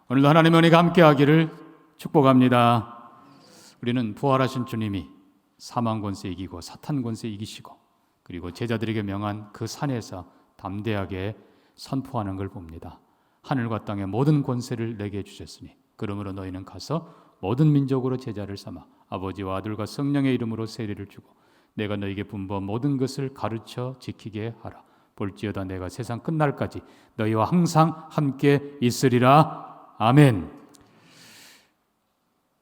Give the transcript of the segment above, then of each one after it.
오늘도 하나님의 은혜가 함께하기를 축복합니다. 우리는 부활하신 주님이 사망 권세 이기고 사탄 권세 이기시고 그리고 제자들에게 명한 그 산에서 담대하게 선포하는 걸 봅니다. 하늘과 땅의 모든 권세를 내게 주셨으니 그러므로 너희는 가서 모든 민족으로 제자를 삼아 아버지와 아들과 성령의 이름으로 세례를 주고 내가 너희에게 분부한 모든 것을 가르쳐 지키게 하라. 볼지어다 내가 세상 끝날까지 너희와 항상 함께 있으리라. 아멘.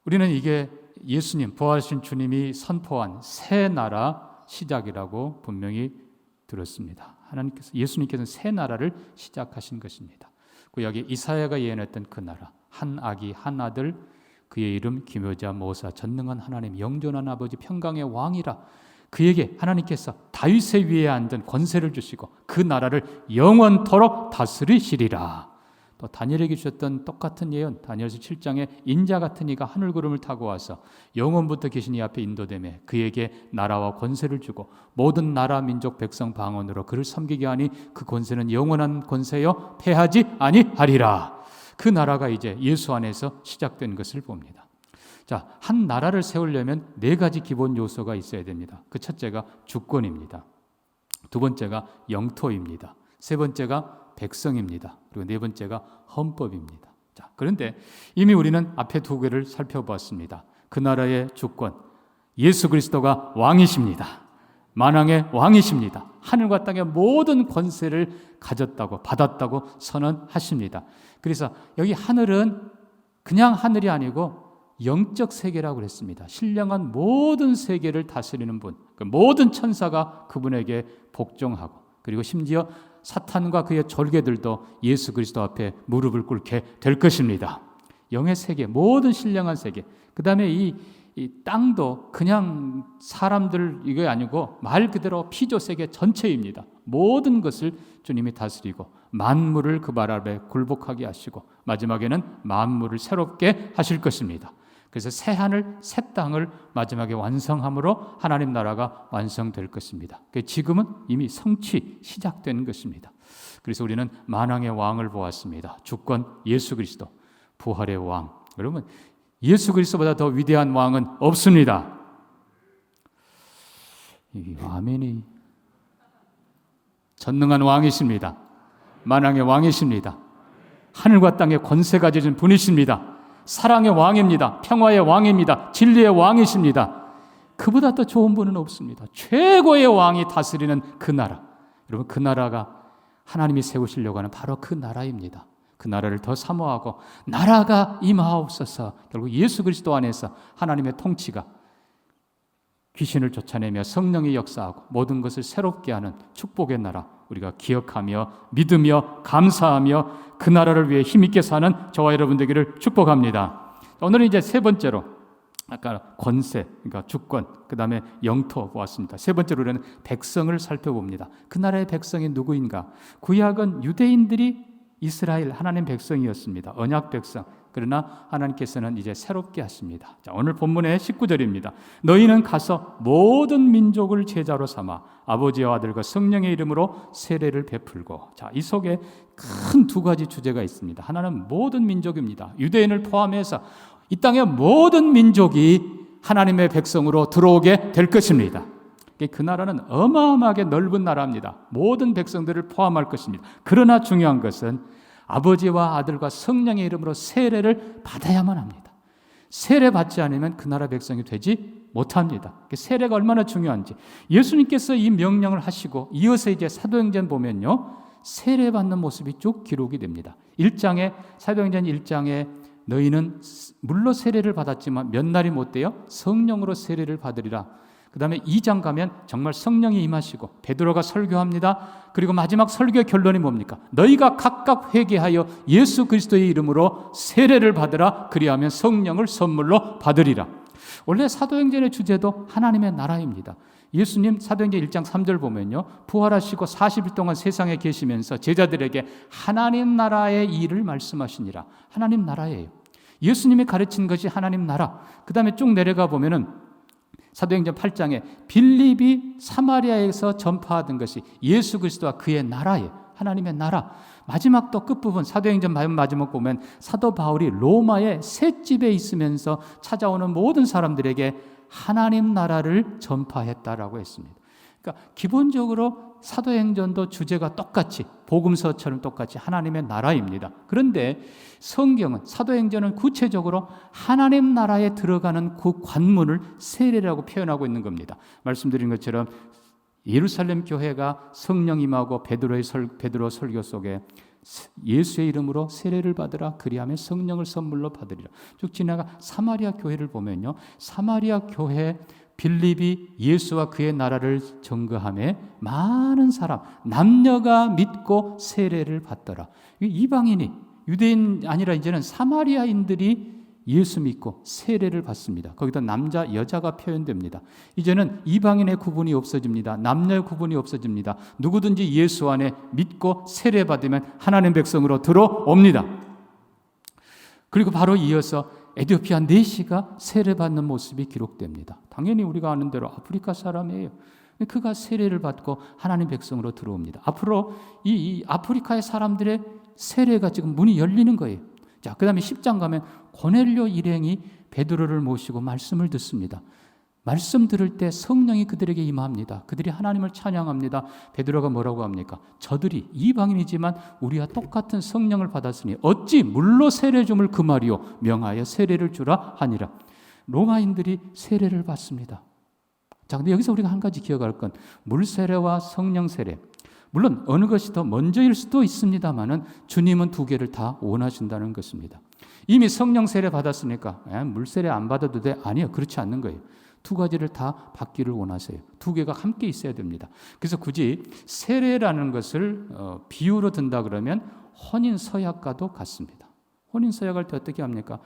우리는 이게 예수님, 부활하신 주님이 선포한 새 나라 시작이라고 분명히 들었습니다. 예수님께서는 새 나라를 시작하신 것입니다. 구약에 이사야가 예언했던 그 나라, 한 아기 한 아들, 그의 이름 기묘자 모사 전능한 하나님 영존한 아버지 평강의 왕이라. 그에게 하나님께서 다윗의 위에 앉은 권세를 주시고 그 나라를 영원토록 다스리시리라. 또 다니엘에게 주셨던 똑같은 예언, 다니엘서 7장에 인자 같은 이가 하늘구름을 타고 와서 영원부터 계신 이 앞에 인도되매 그에게 나라와 권세를 주고 모든 나라 민족 백성 방언으로 그를 섬기게 하니 그 권세는 영원한 권세여 패하지 아니하리라. 그 나라가 이제 예수 안에서 시작된 것을 봅니다. 자, 한 나라를 세우려면 네 가지 기본 요소가 있어야 됩니다. 그 첫째가 주권입니다. 두 번째가 영토입니다. 세 번째가 백성입니다. 그리고 네 번째가 헌법입니다. 자, 그런데 이미 우리는 앞에 두 개를 살펴보았습니다. 그 나라의 주권, 예수 그리스도가 왕이십니다. 만왕의 왕이십니다. 하늘과 땅의 모든 권세를 가졌다고 받았다고 선언하십니다. 그래서 여기 하늘은 그냥 하늘이 아니고 영적 세계라고 그랬습니다. 신령한 모든 세계를 다스리는 분, 그 모든 천사가 그분에게 복종하고 그리고 심지어 사탄과 그의 졸개들도 예수 그리스도 앞에 무릎을 꿇게 될 것입니다. 영의 세계, 모든 신령한 세계. 그 다음에 이 땅도 그냥 사람들 이게 아니고 말 그대로 피조 세계 전체입니다. 모든 것을 주님이 다스리고 만물을 그 발 아래 굴복하게 하시고 마지막에는 만물을 새롭게 하실 것입니다. 그래서 새 하늘, 새 땅을 마지막에 완성함으로 하나님 나라가 완성될 것입니다. 지금은 이미 성취, 시작된 것입니다. 그래서 우리는 만왕의 왕을 보았습니다. 주권 예수 그리스도, 부활의 왕. 여러분, 예수 그리스도보다 더 위대한 왕은 없습니다. 아멘이. 전능한 왕이십니다. 만왕의 왕이십니다. 하늘과 땅의 권세 가지신 분이십니다. 사랑의 왕입니다. 평화의 왕입니다. 진리의 왕이십니다. 그보다 더 좋은 분은 없습니다. 최고의 왕이 다스리는 그 나라. 여러분, 그 나라가 하나님이 세우시려고 하는 바로 그 나라입니다. 그 나라를 더 사모하고 나라가 임하옵소서. 결국 예수 그리스도 안에서 하나님의 통치가 귀신을 쫓아내며 성령이 역사하고 모든 것을 새롭게 하는 축복의 나라, 우리가 기억하며 믿으며 감사하며 그 나라를 위해 힘있게 사는 저와 여러분 되기를 축복합니다. 오늘은 이제 세 번째로 아까 권세, 그러니까 주권, 그 다음에 영토 보았습니다. 세 번째로 우리는 백성을 살펴봅니다. 그 나라의 백성이 누구인가? 구약은 유대인들이 이스라엘 하나님 백성이었습니다. 언약 백성. 그러나 하나님께서는 이제 새롭게 하십니다. 자, 오늘 본문의 19절입니다. 너희는 가서 모든 민족을 제자로 삼아 아버지와 아들과 성령의 이름으로 세례를 베풀고. 자, 이 속에 큰 두 가지 주제가 있습니다. 하나는 모든 민족입니다. 유대인을 포함해서 이 땅의 모든 민족이 하나님의 백성으로 들어오게 될 것입니다. 그 나라는 어마어마하게 넓은 나라입니다. 모든 백성들을 포함할 것입니다. 그러나 중요한 것은 아버지와 아들과 성령의 이름으로 세례를 받아야만 합니다. 세례 받지 않으면 그 나라 백성이 되지 못합니다. 세례가 얼마나 중요한지 예수님께서 이 명령을 하시고 이어서 이제 사도행전 보면요, 세례 받는 모습이 쭉 기록이 됩니다. 1장에 사도행전 1장에 너희는 물로 세례를 받았지만 몇 날이 못 돼요? 성령으로 세례를 받으리라. 그 다음에 2장 가면 정말 성령이 임하시고 베드로가 설교합니다. 그리고 마지막 설교의 결론이 뭡니까? 너희가 각각 회개하여 예수 그리스도의 이름으로 세례를 받으라. 그리하면 성령을 선물로 받으리라. 원래 사도행전의 주제도 하나님의 나라입니다. 예수님 사도행전 1장 3절 보면요, 부활하시고 40일 동안 세상에 계시면서 제자들에게 하나님 나라의 일을 말씀하시니라. 하나님 나라예요. 예수님이 가르친 것이 하나님 나라. 그 다음에 쭉 내려가 보면은 사도행전 8장에 빌립이 사마리아에서 전파하던 것이 예수 그리스도와 그의 나라예요. 하나님의 나라. 마지막 또 끝부분 사도행전 마지막 보면 사도 바울이 로마의 셋집에 있으면서 찾아오는 모든 사람들에게 하나님 나라를 전파했다라고 했습니다. 그러니까 기본적으로 사도행전도 주제가 똑같이 복음서처럼 똑같이 하나님의 나라입니다. 그런데 성경은 사도행전은 구체적으로 하나님 나라에 들어가는 그 관문을 세례라고 표현하고 있는 겁니다. 말씀드린 것처럼 예루살렘 교회가 성령 임하고 베드로 설교 속에 예수의 이름으로 세례를 받으라 그리하면 성령을 선물로 받으리라 쭉 지나가 사마리아 교회를 보면요, 사마리아 교회 빌립이 예수와 그의 나라를 전거하며 많은 사람 남녀가 믿고 세례를 받더라. 이방인이 유대인 아니라 이제는 사마리아인들이 예수 믿고 세례를 받습니다. 거기다 남자 여자가 표현됩니다. 이제는 이방인의 구분이 없어집니다. 남녀의 구분이 없어집니다. 누구든지 예수 안에 믿고 세례 받으면 하나님 백성으로 들어옵니다. 그리고 바로 이어서 에티오피아 내시가 세례받는 모습이 기록됩니다. 당연히 우리가 아는 대로 아프리카 사람이에요. 그가 세례를 받고 하나님 백성으로 들어옵니다. 앞으로 이 아프리카의 사람들의 세례가 지금 문이 열리는 거예요. 자, 그 다음에 10장 가면 고넬료 일행이 베드로를 모시고 말씀을 듣습니다. 말씀 들을 때 성령이 그들에게 임합니다. 그들이 하나님을 찬양합니다. 베드로가 뭐라고 합니까? 저들이 이방인이지만 우리와 똑같은 성령을 받았으니 어찌 물로 세례 줌을 금하리요 명하여 세례를 주라 하니라. 로마인들이 세례를 받습니다. 자, 근데 여기서 우리가 한 가지 기억할 건 물세례와 성령 세례. 물론 어느 것이 더 먼저일 수도 있습니다만은 주님은 두 개를 다 원하신다는 것입니다. 이미 성령 세례 받았으니까 물 세례 안 받아도 돼? 아니요, 그렇지 않는 거예요. 두 가지를 다 받기를 원하세요. 두 개가 함께 있어야 됩니다. 그래서 굳이 세례라는 것을 비유로 든다 그러면 혼인 서약과도 같습니다. 혼인 서약할 때 어떻게 합니까?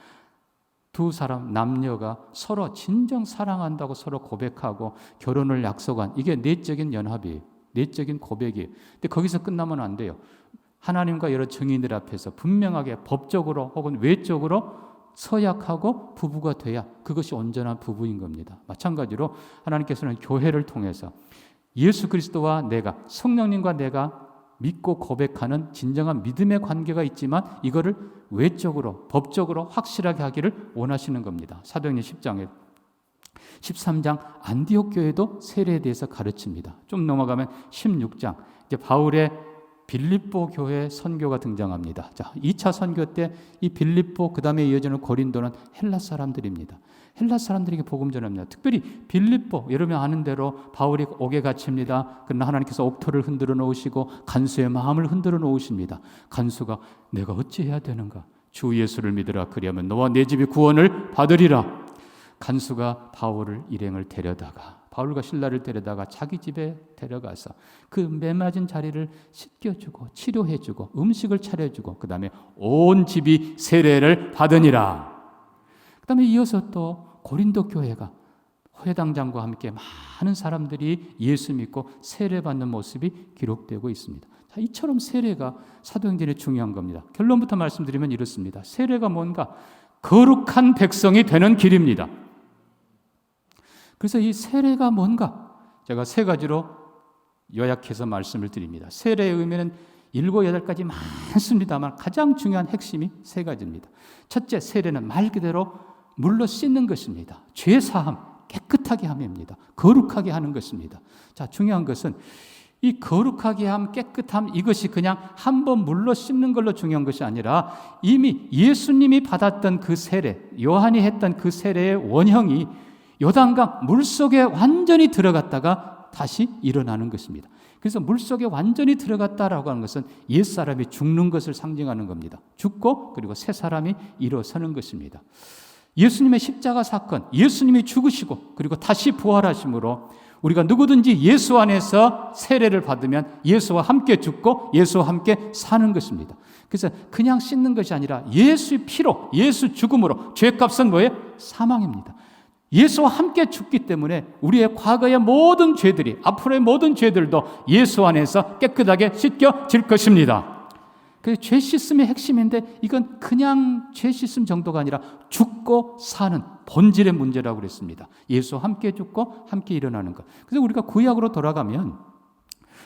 두 사람 남녀가 서로 진정 사랑한다고 서로 고백하고 결혼을 약속한 이게 내적인 연합이에요. 내적인 고백이에요. 근데 거기서 끝나면 안 돼요. 하나님과 여러 증인들 앞에서 분명하게 법적으로 혹은 외적으로 서약하고 부부가 돼야 그것이 온전한 부부인 겁니다. 마찬가지로 하나님께서는 교회를 통해서 예수 그리스도와 내가, 성령님과 내가 믿고 고백하는 진정한 믿음의 관계가 있지만 이거를 외적으로 법적으로 확실하게 하기를 원하시는 겁니다. 사도행전 10장에 13장 안디옥 교회도 세례에 대해서 가르칩니다. 좀 넘어가면 16장 이제 바울의 빌립보 교회 선교가 등장합니다. 자, 2차 선교 때 이 빌립보 그다음에 이어지는 고린도는 헬라 사람들입니다. 헬라 사람들에게 복음 전합니다. 특별히 빌립보 여러분 아는 대로 바울이 옥에 갇힙니다. 그러나 하나님께서 옥토를 흔들어 놓으시고 간수의 마음을 흔들어 놓으십니다. 간수가 내가 어찌해야 되는가? 주 예수를 믿으라 그리하면 너와 내 집이 구원을 받으리라. 간수가 바울을 일행을 데려다가 바울과 신라를 데려다가 자기 집에 데려가서 그 매맞은 자리를 씻겨주고 치료해주고 음식을 차려주고 그 다음에 온 집이 세례를 받으니라. 그 다음에 이어서 또 고린도 교회가 회당장과 함께 많은 사람들이 예수 믿고 세례받는 모습이 기록되고 있습니다. 자, 이처럼 세례가 사도행전에 중요한 겁니다. 결론부터 말씀드리면 이렇습니다. 세례가 뭔가? 거룩한 백성이 되는 길입니다. 그래서 이 세례가 뭔가? 제가 세 가지로 요약해서 말씀을 드립니다. 세례의 의미는 7, 8가지 많습니다만 가장 중요한 핵심이 세 가지입니다. 첫째, 세례는 말 그대로 물로 씻는 것입니다. 죄사함, 깨끗하게 함입니다. 거룩하게 하는 것입니다. 자, 중요한 것은 이 거룩하게 함, 깨끗함 이것이 그냥 한 번 물로 씻는 걸로 중요한 것이 아니라 이미 예수님이 받았던 그 세례, 요한이 했던 그 세례의 원형이 요단강 물속에 완전히 들어갔다가 다시 일어나는 것입니다. 그래서 물속에 완전히 들어갔다라고 하는 것은 옛사람이 죽는 것을 상징하는 겁니다. 죽고 그리고 새 사람이 일어서는 것입니다. 예수님의 십자가 사건, 예수님이 죽으시고 그리고 다시 부활하심으로 우리가 누구든지 예수 안에서 세례를 받으면 예수와 함께 죽고 예수와 함께 사는 것입니다. 그래서 그냥 씻는 것이 아니라 예수의 피로, 예수 죽음으로 죄값은 뭐예요? 사망입니다. 예수와 함께 죽기 때문에 우리의 과거의 모든 죄들이 앞으로의 모든 죄들도 예수 안에서 깨끗하게 씻겨질 것입니다. 그래서 죄 씻음의 핵심인데 이건 그냥 죄 씻음 정도가 아니라 죽고 사는 본질의 문제라고 그랬습니다. 예수와 함께 죽고 함께 일어나는 것. 그래서 우리가 구약으로 돌아가면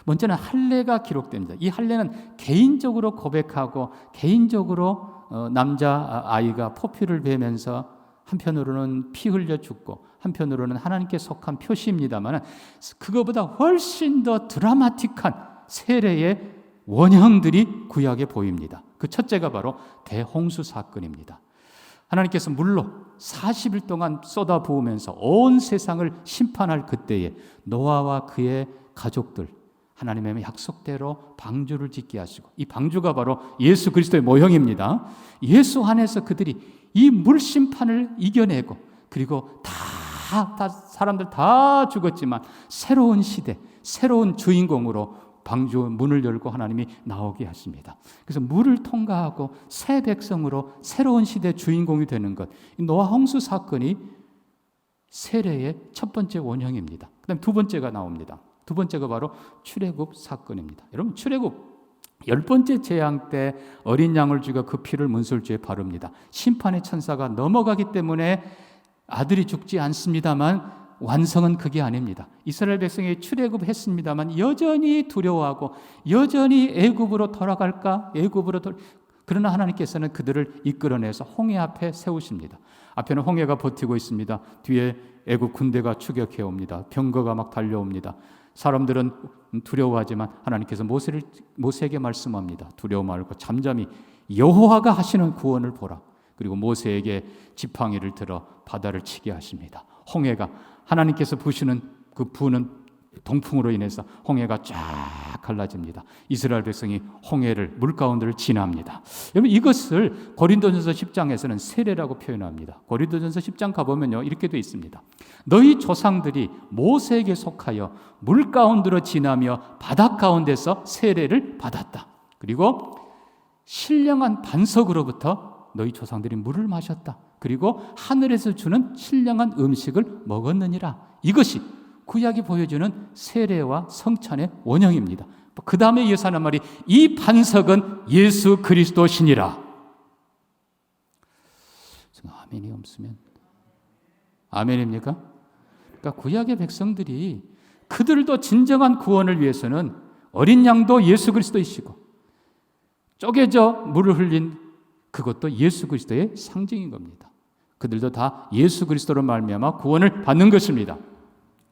먼저는 할례가 기록됩니다. 이 할례는 개인적으로 고백하고 개인적으로 남자 아이가 포피를 베면서 한편으로는 피 흘려 죽고 한편으로는 하나님께 속한 표시입니다만 그거보다 훨씬 더 드라마틱한 세례의 원형들이 구약에 보입니다. 그 첫째가 바로 대홍수 사건입니다. 하나님께서 물로 40일 동안 쏟아부으면서 온 세상을 심판할 그때에 노아와 그의 가족들 하나님의 약속대로 방주를 짓게 하시고, 이 방주가 바로 예수 그리스도의 모형입니다. 예수 안에서 그들이 이 물 심판을 이겨내고, 그리고 사람들 다 죽었지만 새로운 시대, 새로운 주인공으로 방주 문을 열고 하나님이 나오게 하십니다. 그래서 물을 통과하고 새 백성으로 새로운 시대 주인공이 되는 것, 노아 홍수 사건이 세례의 첫 번째 원형입니다. 그 다음에 두 번째가 나옵니다. 두 번째가 바로 출애굽 사건입니다. 여러분, 출애굽 10번째 재앙 때 어린 양을 죽여 그 피를 문설주에 바릅니다. 심판의 천사가 넘어가기 때문에 아들이 죽지 않습니다만 완성은 그게 아닙니다. 이스라엘 백성이 출애굽했습니다만 여전히 두려워하고 여전히 애굽으로 돌아갈까? 그러나 하나님께서는 그들을 이끌어내서 홍해 앞에 세우십니다. 앞에는 홍해가 버티고 있습니다. 뒤에 애굽 군대가 추격해 옵니다. 병거가 막 달려옵니다. 사람들은 두려워하지만 하나님께서 모세에게 말씀합니다. 두려워 말고 잠잠히 여호와가 하시는 구원을 보라. 그리고 모세에게 지팡이를 들어 바다를 치게 하십니다. 홍해가 하나님께서 부시는 그 부는 동풍으로 인해서 홍해가 쫙 갈라집니다. 이스라엘 백성이 홍해를 물 가운데를 지납니다. 여러분, 이것을 고린도전서 10장에서는 세례라고 표현합니다. 고린도전서 10장 가보면요, 이렇게 되어 있습니다. 너희 조상들이 모세에게 속하여 물 가운데로 지나며 바다 가운데서 세례를 받았다. 그리고 신령한 반석으로부터 너희 조상들이 물을 마셨다. 그리고 하늘에서 주는 신령한 음식을 먹었느니라. 이것이 구약이 보여주는 세례와 성찬의 원형입니다. 그 다음에 이어서 하는 말이 이 반석은 예수 그리스도시니라. 아멘이 없으면 아멘입니까? 그러니까 구약의 백성들이 그들도 진정한 구원을 위해서는 어린 양도 예수 그리스도이시고 쪼개져 물을 흘린 그것도 예수 그리스도의 상징인 겁니다. 그들도 다 예수 그리스도로 말미암아 구원을 받는 것입니다.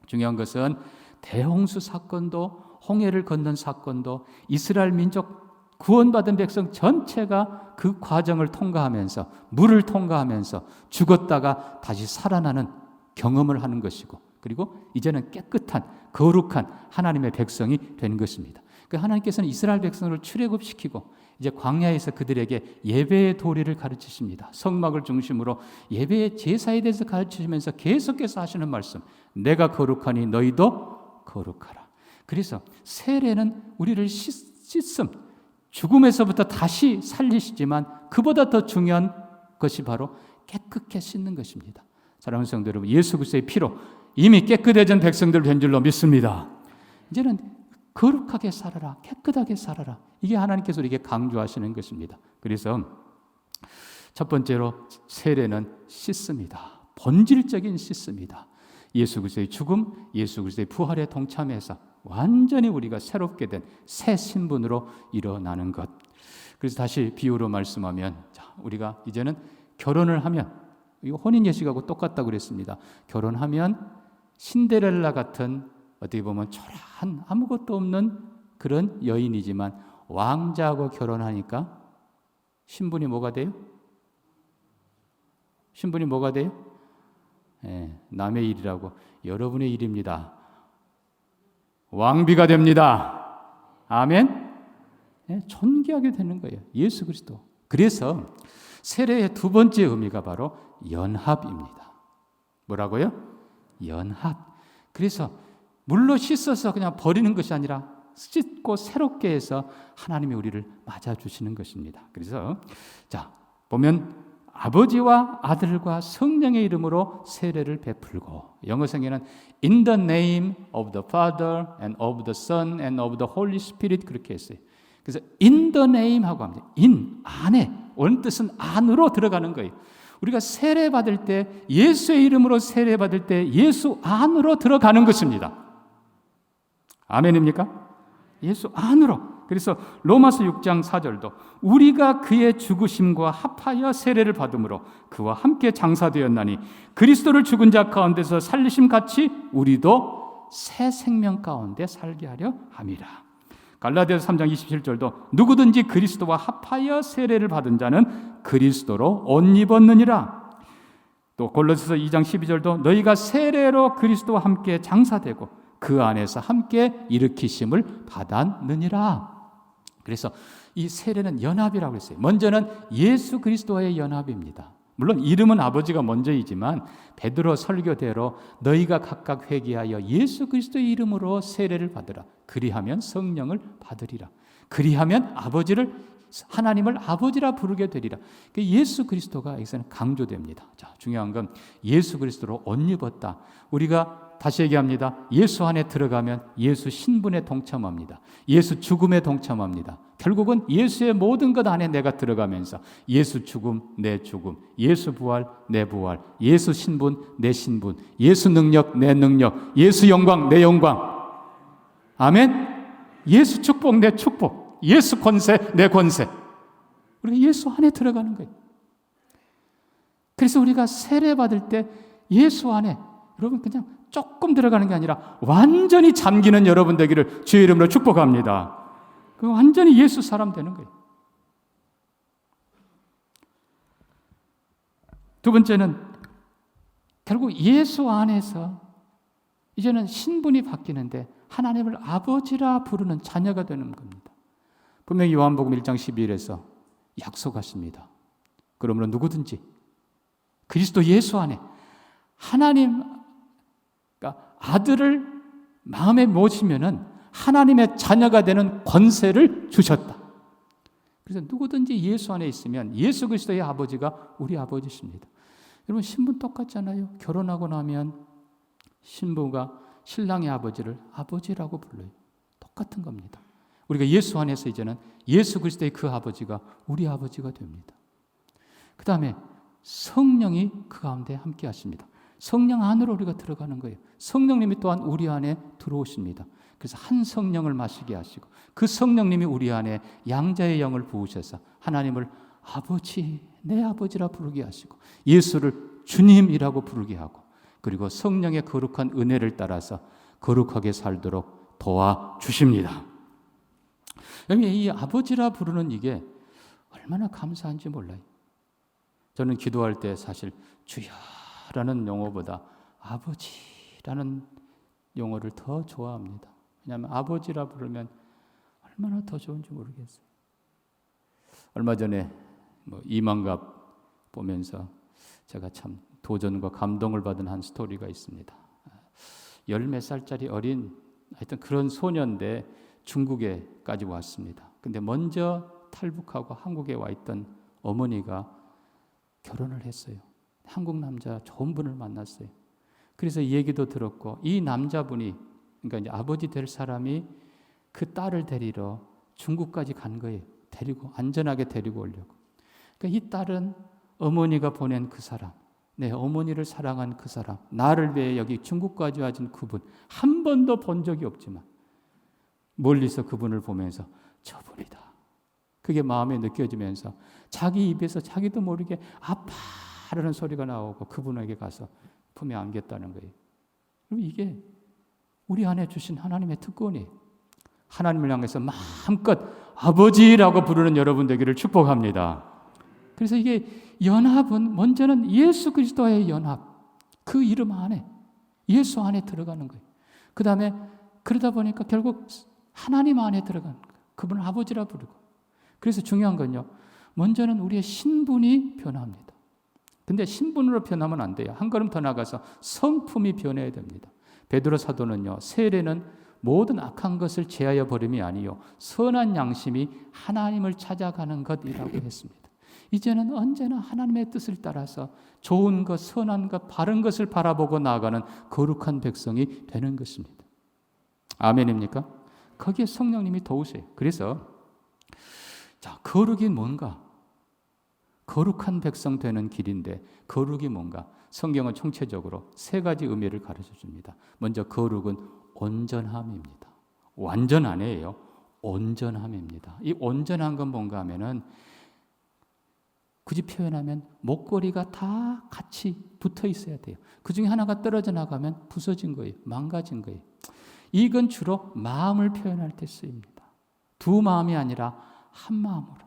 중요한 것은 대홍수 사건도 홍해를 건넌 사건도 이스라엘 민족 구원받은 백성 전체가 그 과정을 통과하면서 물을 통과하면서 죽었다가 다시 살아나는 경험을 하는 것이고, 그리고 이제는 깨끗한 거룩한 하나님의 백성이 된 것입니다. 하나님께서는 이스라엘 백성을 출애굽시키고 이제 광야에서 그들에게 예배의 도리를 가르치십니다. 성막을 중심으로 예배의 제사에 대해서 가르치시면서 계속해서 하시는 말씀, 내가 거룩하니 너희도 거룩하라. 그래서 세례는 우리를 씻음, 죽음에서부터 다시 살리시지만 그보다 더 중요한 것이 바로 깨끗게 씻는 것입니다. 사랑하는 성도 여러분, 예수 그리스도의 피로 이미 깨끗해진 백성들 된 줄로 믿습니다. 이제는 거룩하게 살아라, 깨끗하게 살아라. 이게 하나님께서 우리에게 강조하시는 것입니다. 그래서 첫 번째로 세례는 씻습니다. 본질적인 씻습니다. 예수 그리스도의 죽음, 예수 그리스도의 부활에 동참해서 완전히 우리가 새롭게 된 새 신분으로 일어나는 것. 그래서 다시 비유로 말씀하면, 우리가 이제는 결혼을 하면, 이거 혼인 예식하고 똑같다고 그랬습니다. 결혼하면 신데렐라 같은 어떻게 보면 초라한 아무것도 없는 그런 여인이지만 왕자하고 결혼하니까 신분이 뭐가 돼요? 신분이 뭐가 돼요? 남의 일이라고. 여러분의 일입니다. 왕비가 됩니다. 아멘? 존귀하게 되는 거예요. 예수 그리스도. 그래서 세례의 두 번째 의미가 바로 연합입니다. 뭐라고요? 연합. 그래서 물로 씻어서 그냥 버리는 것이 아니라 씻고 새롭게 해서 하나님이 우리를 맞아주시는 것입니다. 그래서 보면 아버지와 아들과 성령의 이름으로 세례를 베풀고, 영어성에는 In the name of the Father and of the Son and of the Holy Spirit 그렇게 했어요. 그래서 In the name 하고 합니다. In, 안에, 원뜻은 안으로 들어가는 거예요. 우리가 세례 받을 때, 예수의 이름으로 세례 받을 때 예수 안으로 들어가는 것입니다. 아멘입니까? 예수 안으로. 그래서 로마서 6장 4절도 우리가 그의 죽으심과 합하여 세례를 받음으로 그와 함께 장사되었나니 그리스도를 죽은 자 가운데서 살리심 같이 우리도 새 생명 가운데 살게 하려 함이라. 갈라디아서 3장 27절도 누구든지 그리스도와 합하여 세례를 받은 자는 그리스도로 옷 입었느니라. 또 골로새서 2장 12절도 너희가 세례로 그리스도와 함께 장사되고 그 안에서 함께 일으키심을 받았느니라. 그래서 이 세례는 연합이라고 했어요. 먼저는 예수 그리스도와의 연합입니다. 물론 이름은 아버지가 먼저이지만 베드로 설교대로 너희가 각각 회개하여 예수 그리스도의 이름으로 세례를 받으라. 그리하면 성령을 받으리라. 그리하면 하나님을 아버지라 부르게 되리라. 예수 그리스도가 여기서는 강조됩니다. 자, 중요한 건 예수 그리스도로 옷 입었다. 우리가 다시 얘기합니다. 예수 안에 들어가면 예수 신분에 동참합니다. 예수 죽음에 동참합니다. 결국은 예수의 모든 것 안에 내가 들어가면서 예수 죽음, 내 죽음, 예수 부활, 내 부활, 예수 신분, 내 신분, 예수 능력, 내 능력, 예수 영광, 내 영광. 아멘? 예수 축복, 내 축복, 예수 권세, 내 권세. 우리가 예수 안에 들어가는 거예요. 그래서 우리가 세례 받을 때 예수 안에 여러분 그냥 조금 들어가는 게 아니라 완전히 잠기는 여러분 되기를 주의 이름으로 축복합니다. 그 완전히 예수 사람 되는 거예요. 두 번째는 결국 예수 안에서 이제는 신분이 바뀌는데 하나님을 아버지라 부르는 자녀가 되는 겁니다. 분명히 요한복음 1장 12절에서 약속하십니다. 그러므로 누구든지 그리스도 예수 안에 하나님 아들을 마음에 모시면은 하나님의 자녀가 되는 권세를 주셨다. 그래서 누구든지 예수 안에 있으면 예수 그리스도의 아버지가 우리 아버지십니다. 여러분 신분 똑같잖아요. 결혼하고 나면 신부가 신랑의 아버지를 아버지라고 불러요. 똑같은 겁니다. 우리가 예수 안에서 이제는 예수 그리스도의 그 아버지가 우리 아버지가 됩니다. 그 다음에 성령이 그 가운데 함께 하십니다. 성령 안으로 우리가 들어가는 거예요. 성령님이 또한 우리 안에 들어오십니다. 그래서 한 성령을 마시게 하시고 그 성령님이 우리 안에 양자의 영을 부으셔서 하나님을 아버지, 내 아버지라 부르게 하시고 예수를 주님이라고 부르게 하고 그리고 성령의 거룩한 은혜를 따라서 거룩하게 살도록 도와주십니다. 이 아버지라 부르는 이게 얼마나 감사한지 몰라요. 저는 기도할 때 사실 주여라는 용어보다 아버지라는 용어를 더 좋아합니다. 왜냐하면 아버지라 부르면 얼마나 더 좋은지 모르겠어요. 얼마 전에 이만갑 보면서 제가 참 도전과 감동을 받은 한 스토리가 있습니다. 10몇 살짜리 어린 하여튼 그런 소년인데 중국에까지 왔습니다. 근데 먼저 탈북하고 한국에 와 있던 어머니가 결혼을 했어요. 한국 남자 좋은 분을 만났어요. 그래서 이 얘기도 들었고 이 남자분이 그러니까 이제 아버지 될 사람이 그 딸을 데리러 중국까지 간 거예요. 안전하게 데리고 오려고. 그러니까 이 딸은 어머니가 보낸 그 사람, 내 어머니를 사랑한 그 사람, 나를 위해 여기 중국까지 와준 그분 한 번도 본 적이 없지만 멀리서 그분을 보면서 저분이다. 그게 마음에 느껴지면서 자기 입에서 자기도 모르게 아파라는 소리가 나오고 그분에게 가서 품에 안겼다는 거예요. 그럼 이게 우리 안에 주신 하나님의 특권이에요. 하나님을 향해서 마음껏 아버지라고 부르는 여러분 되기를 축복합니다. 그래서 이게 연합은 먼저는 예수 그리스도와의 연합, 그 이름 안에 예수 안에 들어가는 거예요. 그 다음에 그러다 보니까 결국 하나님 안에 들어가는 거예요. 그분을 아버지라 부르고. 그래서 중요한 건요, 먼저는 우리의 신분이 변합니다. 근데 신분으로 변하면 안 돼요. 한 걸음 더 나가서 성품이 변해야 됩니다. 베드로 사도는요, 세례는 모든 악한 것을 제하여 버림이 아니요 선한 양심이 하나님을 찾아가는 것이라고 했습니다. 이제는 언제나 하나님의 뜻을 따라서 좋은 것, 선한 것, 바른 것을 바라보고 나아가는 거룩한 백성이 되는 것입니다. 아멘입니까? 거기에 성령님이 도우세요. 그래서 자, 거룩이 뭔가? 거룩한 백성 되는 길인데 거룩이 뭔가? 성경은 총체적으로 세 가지 의미를 가르쳐 줍니다. 먼저 거룩은 온전함입니다. 완전 아니에요. 온전함입니다. 이 온전한 건 뭔가 하면은 굳이 표현하면 목걸이가 다 같이 붙어 있어야 돼요. 그 중에 하나가 떨어져 나가면 부서진 거예요. 망가진 거예요. 이건 주로 마음을 표현할 때 쓰입니다. 두 마음이 아니라 한 마음으로.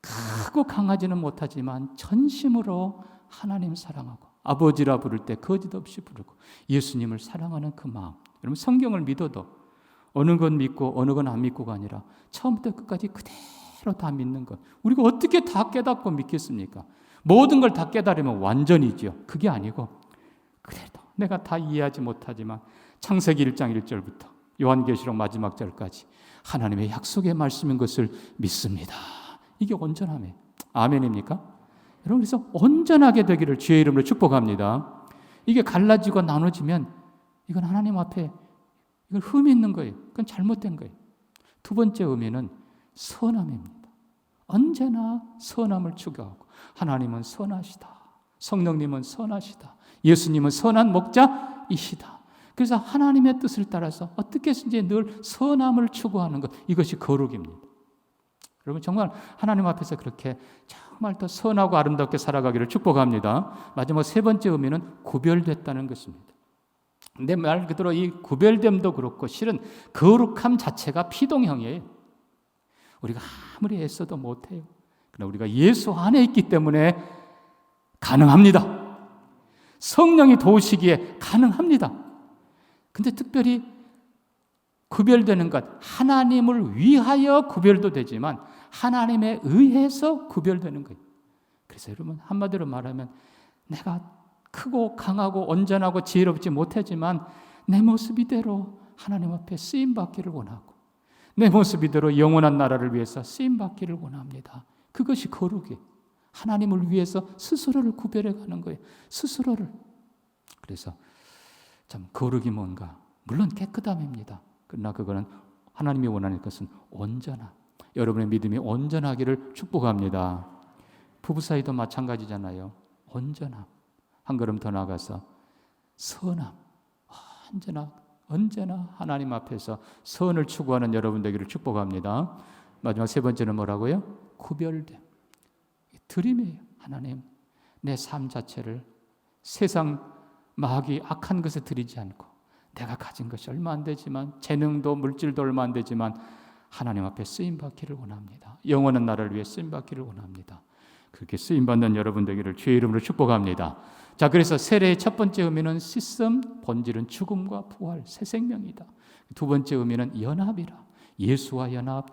크고 강하지는 못하지만 전심으로 하나님 사랑하고 아버지라 부를 때 거짓 없이 부르고 예수님을 사랑하는 그 마음. 여러분 성경을 믿어도 어느 건 믿고 어느 건 안 믿고가 아니라 처음부터 끝까지 그대로 다 믿는 것. 우리가 어떻게 다 깨닫고 믿겠습니까? 모든 걸 다 깨달으면 완전이죠. 그게 아니고 그래도 내가 다 이해하지 못하지만 창세기 1장 1절부터 요한계시록 마지막 절까지 하나님의 약속의 말씀인 것을 믿습니다. 이게 온전함이에요. 아멘입니까? 여러분 그래서 온전하게 되기를 주의 이름으로 축복합니다. 이게 갈라지고 나눠지면 이건 하나님 앞에 이건 흠이 있는 거예요. 그건 잘못된 거예요. 두 번째 의미는 선함입니다. 언제나 선함을 추구하고 하나님은 선하시다. 성령님은 선하시다. 예수님은 선한 목자이시다. 그래서 하나님의 뜻을 따라서 어떻게 해서든지 늘 선함을 추구하는 것, 이것이 거룩입니다. 여러분 정말 하나님 앞에서 그렇게 정말 더 선하고 아름답게 살아가기를 축복합니다. 마지막 세 번째 의미는 구별됐다는 것입니다. 내 말 그대로 이 구별됨도 그렇고 실은 거룩함 자체가 피동형이에요. 우리가 아무리 애써도 못해요. 그러나 우리가 예수 안에 있기 때문에 가능합니다. 성령이 도우시기에 가능합니다. 근데 특별히 구별되는 것, 하나님을 위하여 구별도 되지만 하나님에 의해서 구별되는 거예요. 그래서 여러분 한마디로 말하면 내가 크고 강하고 온전하고 지혜롭지 못하지만 내 모습 이대로 하나님 앞에 쓰임받기를 원하고 내 모습 이대로 영원한 나라를 위해서 쓰임받기를 원합니다. 그것이 거룩이에요. 하나님을 위해서 스스로를 구별해가는 거예요. 스스로를. 그래서 참 거룩이 뭔가 물론 깨끗함입니다. 그러나 그거는 하나님이 원하는 것은 온전함. 여러분의 믿음이 온전하기를 축복합니다. 부부 사이도 마찬가지잖아요. 온전함. 한 걸음 더 나가서 선함. 언제나 하나님 앞에서 선을 추구하는 여러분 되기를 축복합니다. 마지막 세 번째는 뭐라고요? 구별됨. 드림이에요. 하나님, 내 삶 자체를 세상 마귀 악한 것에 드리지 않고 내가 가진 것이 얼마 안 되지만 재능도 물질도 얼마 안 되지만 하나님 앞에 쓰임받기를 원합니다. 영원한 나라를 위해 쓰임받기를 원합니다. 그렇게 쓰임받는 여러분 되기를 주의 이름으로 축복합니다. 자, 그래서 세례의 첫 번째 의미는 씻음, 본질은 죽음과 부활, 새 생명이다. 두 번째 의미는 연합이라. 예수와 연합,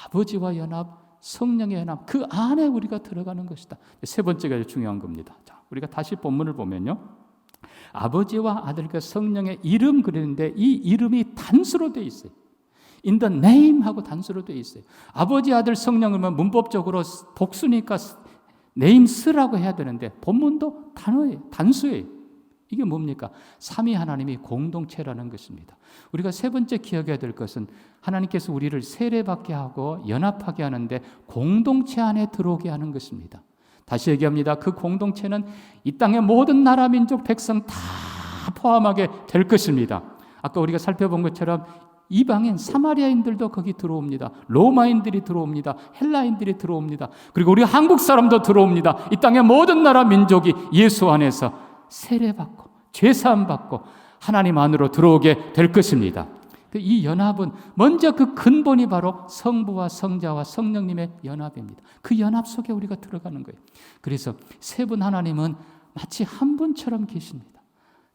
아버지와 연합, 성령의 연합, 그 안에 우리가 들어가는 것이다. 세 번째가 중요한 겁니다. 자, 우리가 다시 본문을 보면요. 아버지와 아들과 성령의 이름 그리는데 이 이름이 단수로 되어 있어요. In the name 하고 단수로 되어 있어요. 아버지, 아들, 성령이면 문법적으로 복수니까 name스라고 해야 되는데 본문도 단어예요. 단수예요. 이게 뭡니까? 삼위 하나님이 공동체라는 것입니다. 우리가 세 번째 기억해야 될 것은 하나님께서 우리를 세례받게 하고 연합하게 하는데 공동체 안에 들어오게 하는 것입니다. 다시 얘기합니다. 그 공동체는 이 땅의 모든 나라, 민족, 백성 다 포함하게 될 것입니다. 아까 우리가 살펴본 것처럼 이방인, 사마리아인들도 거기 들어옵니다. 로마인들이 들어옵니다. 헬라인들이 들어옵니다. 그리고 우리 한국 사람도 들어옵니다. 이 땅의 모든 나라, 민족이 예수 안에서 세례받고 죄사함받고 하나님 안으로 들어오게 될 것입니다. 이 연합은 먼저 그 근본이 바로 성부와 성자와 성령님의 연합입니다. 그 연합 속에 우리가 들어가는 거예요. 그래서 세 분 하나님은 마치 한 분처럼 계십니다.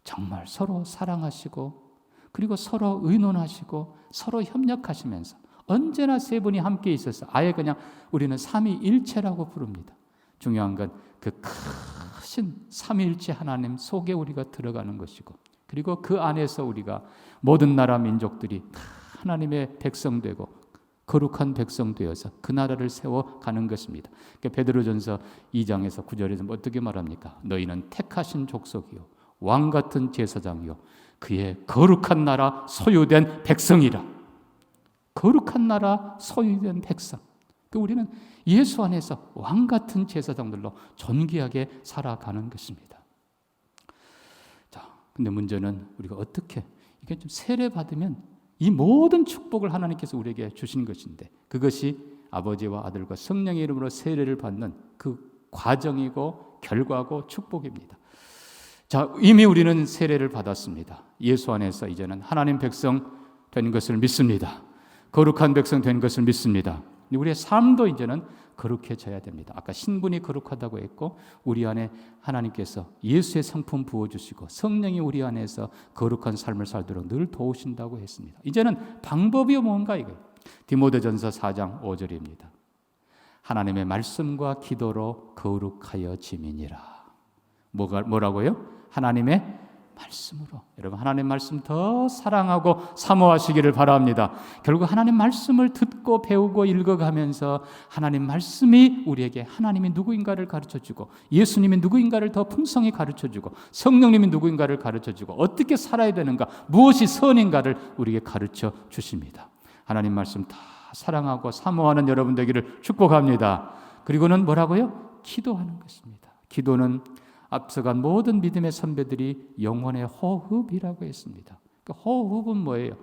정말 서로 사랑하시고 그리고 서로 의논하시고 서로 협력하시면서 언제나 세 분이 함께 있어서 아예 그냥 우리는 삼위일체라고 부릅니다. 중요한 건 그 크신 삼위일체 하나님 속에 우리가 들어가는 것이고 그리고 그 안에서 우리가 모든 나라 민족들이 하나님의 백성 되고 거룩한 백성 되어서 그 나라를 세워가는 것입니다. 그러니까 베드로전서 2장에서 9절에서 어떻게 말합니까? 너희는 택하신 족속이요 왕같은 제사장이요 그의 거룩한 나라 소유된 백성이라. 거룩한 나라 소유된 백성. 우리는 예수 안에서 왕같은 제사장들로 존귀하게 살아가는 것입니다. 자, 근데 문제는 우리가 어떻게 이게 좀 세례 받으면 이 모든 축복을 하나님께서 우리에게 주신 것인데 그것이 아버지와 아들과 성령의 이름으로 세례를 받는 그 과정이고 결과고 축복입니다. 자, 이미 우리는 세례를 받았습니다. 예수 안에서 이제는 하나님 백성 된 것을 믿습니다. 거룩한 백성 된 것을 믿습니다. 우리의 삶도 이제는 거룩해져야 됩니다. 아까 신분이 거룩하다고 했고 우리 안에 하나님께서 예수의 성품 부어주시고 성령이 우리 안에서 거룩한 삶을 살도록 늘 도우신다고 했습니다. 이제는 방법이 뭔가 이거예요. 디모데전서 4장 5절입니다. 하나님의 말씀과 기도로 거룩하여지미니라. 뭐라고요? 하나님의 말씀으로. 여러분 하나님 말씀 더 사랑하고 사모하시기를 바랍니다. 결국 하나님 말씀을 듣고 배우고 읽어가면서 하나님 말씀이 우리에게 하나님이 누구인가를 가르쳐주고 예수님이 누구인가를 더 풍성히 가르쳐주고 성령님이 누구인가를 가르쳐주고 어떻게 살아야 되는가 무엇이 선인가를 우리에게 가르쳐 주십니다. 하나님 말씀 다 사랑하고 사모하는 여러분 되기를 축복합니다. 그리고는 뭐라고요? 기도하는 것입니다. 기도는 앞서간 모든 믿음의 선배들이 영혼의 호흡이라고 했습니다. 그 호흡은 뭐예요?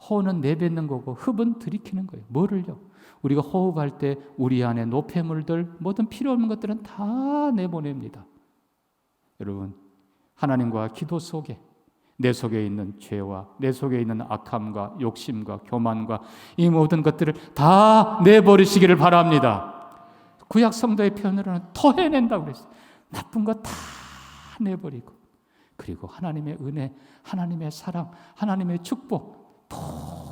호는 내뱉는 거고 흡은 들이키는 거예요. 뭐를요? 우리가 호흡할 때 우리 안에 노폐물들 모든 필요 없는 것들은 다 내보냅니다. 여러분 하나님과 기도 속에 내 속에 있는 죄와 내 속에 있는 악함과 욕심과 교만과 이 모든 것들을 다 내버리시기를 바랍니다. 구약 성도의 표현으로는 토해낸다고 그랬어요. 나쁜 거 다 내버리고 그리고 하나님의 은혜, 하나님의 사랑, 하나님의 축복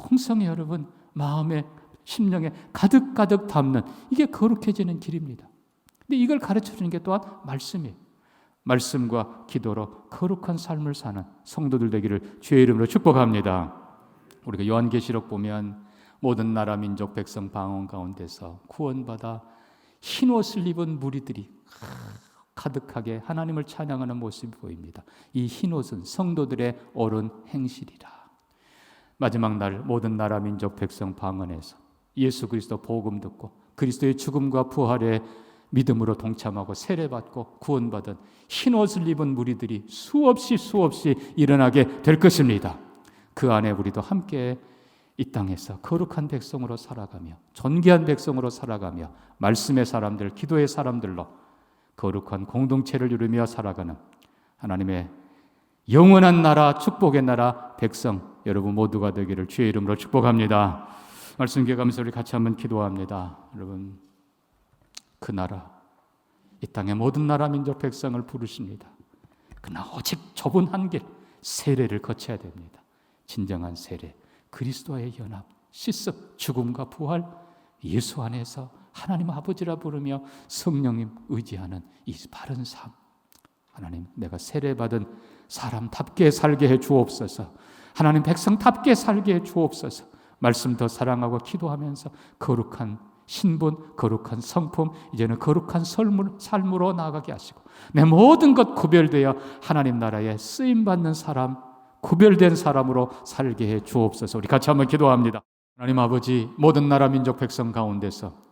풍성히 여러분 마음에 심령에 가득가득 담는 이게 거룩해지는 길입니다. 근데 이걸 가르쳐주는 게 또한 말씀이에요. 말씀과 기도로 거룩한 삶을 사는 성도들 되기를 주의 이름으로 축복합니다. 우리가 요한계시록 보면 모든 나라 민족 백성 방언 가운데서 구원받아 흰옷을 입은 무리들이 가득하게 하나님을 찬양하는 모습이 보입니다. 이 흰옷은 성도들의 옳은 행실이라. 마지막 날 모든 나라 민족 백성 방언에서 예수 그리스도 복음 듣고 그리스도의 죽음과 부활에 믿음으로 동참하고 세례받고 구원받은 흰옷을 입은 무리들이 수없이 일어나게 될 것입니다. 그 안에 우리도 함께 이 땅에서 거룩한 백성으로 살아가며 존귀한 백성으로 살아가며 말씀의 사람들, 기도의 사람들로 거룩한 공동체를 이루며 살아가는 하나님의 영원한 나라, 축복의 나라 백성 여러분 모두가 되기를 주의 이름으로 축복합니다. 말씀 기억하면서 우리 같이 한번 기도합니다. 여러분 그 나라, 이 땅의 모든 나라 민족 백성을 부르십니다. 그러나 오직 좁은 한 길, 세례를 거쳐야 됩니다. 진정한 세례, 그리스도의 연합, 실습, 죽음과 부활, 예수 안에서 하나님 아버지라 부르며 성령님 의지하는 이 바른 삶. 하나님 내가 세례받은 사람답게 살게 해 주옵소서. 하나님 백성답게 살게 해 주옵소서. 말씀 더 사랑하고 기도하면서 거룩한 신분, 거룩한 성품, 이제는 거룩한 삶으로 나아가게 하시고 내 모든 것 구별되어 하나님 나라에 쓰임받는 사람, 구별된 사람으로 살게 해 주옵소서. 우리 같이 한번 기도합니다. 하나님 아버지 모든 나라 민족 백성 가운데서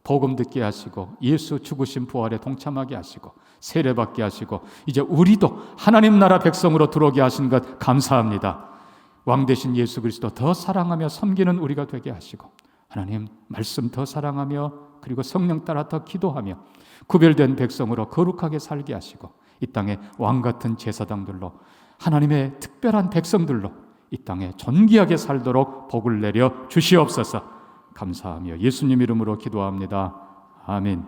복음 듣게 하시고 예수 죽으신 부활에 동참하게 하시고 세례받게 하시고 이제 우리도 하나님 나라 백성으로 들어오게 하신 것 감사합니다. 왕 되신 예수 그리스도 더 사랑하며 섬기는 우리가 되게 하시고 하나님 말씀 더 사랑하며 그리고 성령 따라 더 기도하며 구별된 백성으로 거룩하게 살게 하시고 이 땅에 왕 같은 제사장들로 하나님의 특별한 백성들로 이 땅에 존귀하게 살도록 복을 내려 주시옵소서. 감사하며 예수님 이름으로 기도합니다. 아멘.